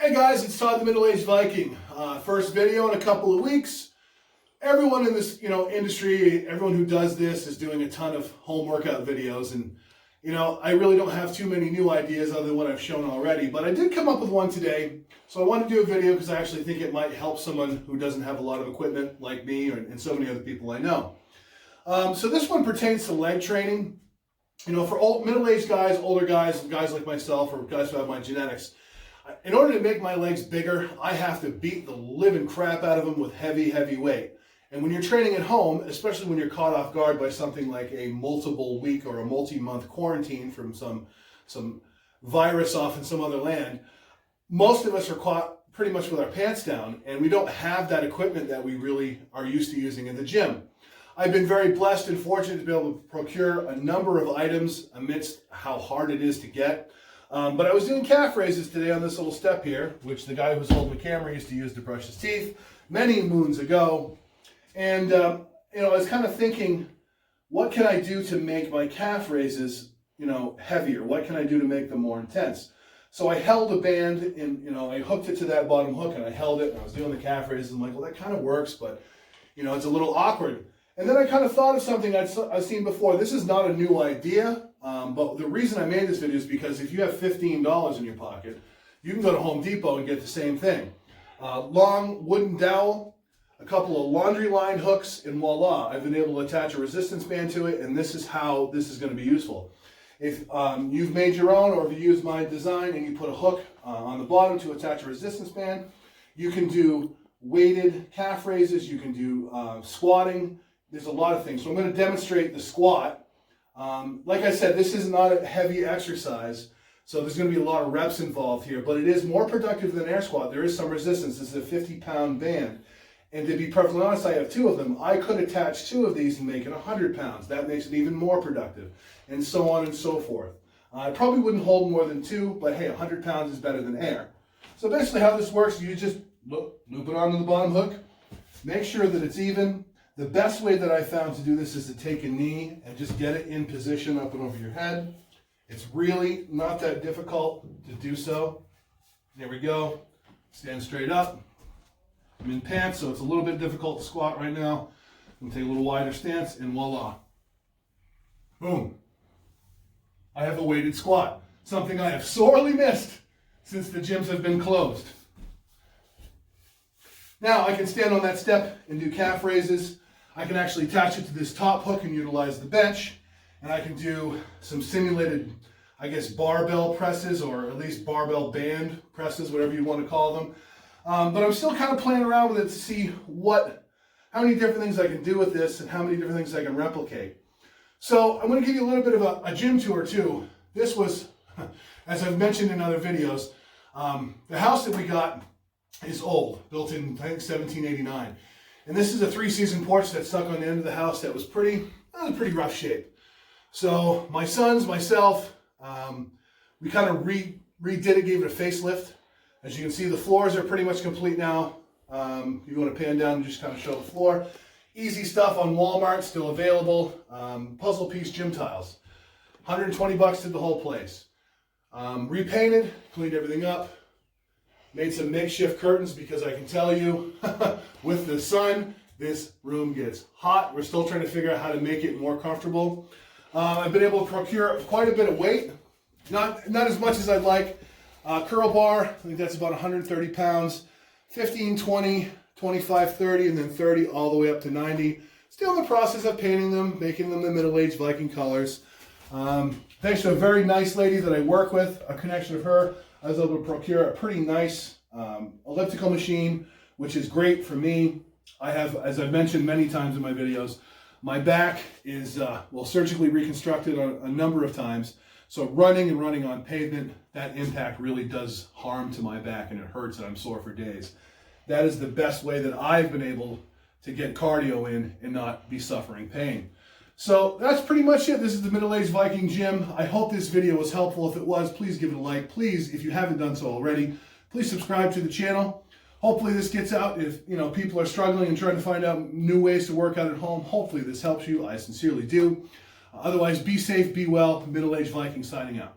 Hey guys, it's Todd the Middle-Aged Viking. First video in a couple of weeks. Everyone in this, industry, everyone who does this is doing a ton of home workout videos, and I really don't have too many new ideas other than what I've shown already, but I did come up with one today. So I want to do a video because I actually think it might help someone who doesn't have a lot of equipment like me and so many other people I know. So this one pertains to leg training. For old middle-aged guys, older guys, guys like myself, or guys who have my genetics. In order to make my legs bigger, I have to beat the living crap out of them with heavy, heavy weight. And when you're training at home, especially when you're caught off guard by something like a multiple week or a multi-month quarantine from some virus off in some other land, most of us are caught pretty much with our pants down, and we don't have that equipment that we really are used to using in the gym. I've been very blessed and fortunate to be able to procure a number of items amidst how hard it is to get. But I was doing calf raises today on this little step here, which the guy who's holding the camera used to use to brush his teeth many moons ago. And, I was kind of thinking, what can I do to make my calf raises, heavier? What can I do to make them more intense? So I held a band and, I hooked it to that bottom hook and I held it and I was doing the calf raises. I'm like, well, that kind of works, but, it's a little awkward. And then I kind of thought of something I've seen before. This is not a new idea. But the reason I made this video is because if you have $15 in your pocket, you can go to Home Depot and get the same thing. Long wooden dowel, a couple of laundry line hooks, and voila, I've been able to attach a resistance band to it, and this is how this is going to be useful. If you've made your own, or if you use my design and you put a hook on the bottom to attach a resistance band, you can do weighted calf raises, you can do squatting. There's a lot of things. So I'm going to demonstrate the squat. Like I said, this is not a heavy exercise, so there's going to be a lot of reps involved here, but it is more productive than air squat. There is some resistance. This is a 50-pound band, and to be perfectly honest, I have two of them. I could attach two of these and make it 100 pounds. That makes it even more productive, and so on and so forth. I probably wouldn't hold more than two, but hey, 100 pounds is better than air. So basically how this works, you just loop it onto the bottom hook, make sure that it's even. The best way that I found to do this is to take a knee and just get it in position up and over your head. It's really not that difficult to do so. There we go. Stand straight up. I'm in pants, so it's a little bit difficult to squat right now. I'm going to take a little wider stance, and voila. Boom. I have a weighted squat, something I have sorely missed since the gyms have been closed. Now I can stand on that step and do calf raises. I can actually attach it to this top hook and utilize the bench, and I can do some simulated, barbell presses, or at least barbell band presses, whatever you want to call them. But I'm still kind of playing around with it to see how many different things I can do with this and how many different things I can replicate. So I'm going to give you a little bit of a gym tour too. This was, as I've mentioned in other videos, the house that we got is old, built in, I think, 1789. And this is a 3-season porch that stuck on the end of the house that was pretty rough shape. So my sons, myself, we kind of redid it, gave it a facelift. As you can see, the floors are pretty much complete now. If you want to pan down and just kind of show the floor. Easy stuff on Walmart, still available. Puzzle piece gym tiles. 120 bucks did the whole place. Repainted, cleaned everything up. Made some makeshift curtains because I can tell you, with the sun, this room gets hot. We're still trying to figure out how to make it more comfortable. I've been able to procure quite a bit of weight. Not as much as I'd like. Curl bar, I think that's about 130 pounds. 15, 20, 25, 30, and then 30 all the way up to 90. Still in the process of painting them, making them the middle-aged Viking colors. Thanks to a very nice lady that I work with, a connection of her, I was able to procure a pretty nice elliptical machine, which is great for me. I have, as I've mentioned many times in my videos, my back is surgically reconstructed a number of times. So running on pavement, that impact really does harm to my back, and it hurts, and I'm sore for days. That is the best way that I've been able to get cardio in and not be suffering pain. So that's pretty much it. This is the Middle-Aged Viking Gym. I hope this video was helpful. If it was, please give it a like. Please, if you haven't done so already, please subscribe to the channel. Hopefully this gets out. If people are struggling and trying to find out new ways to work out at home, hopefully this helps you. I sincerely do. Otherwise, be safe, be well. Middle-Aged Viking signing out.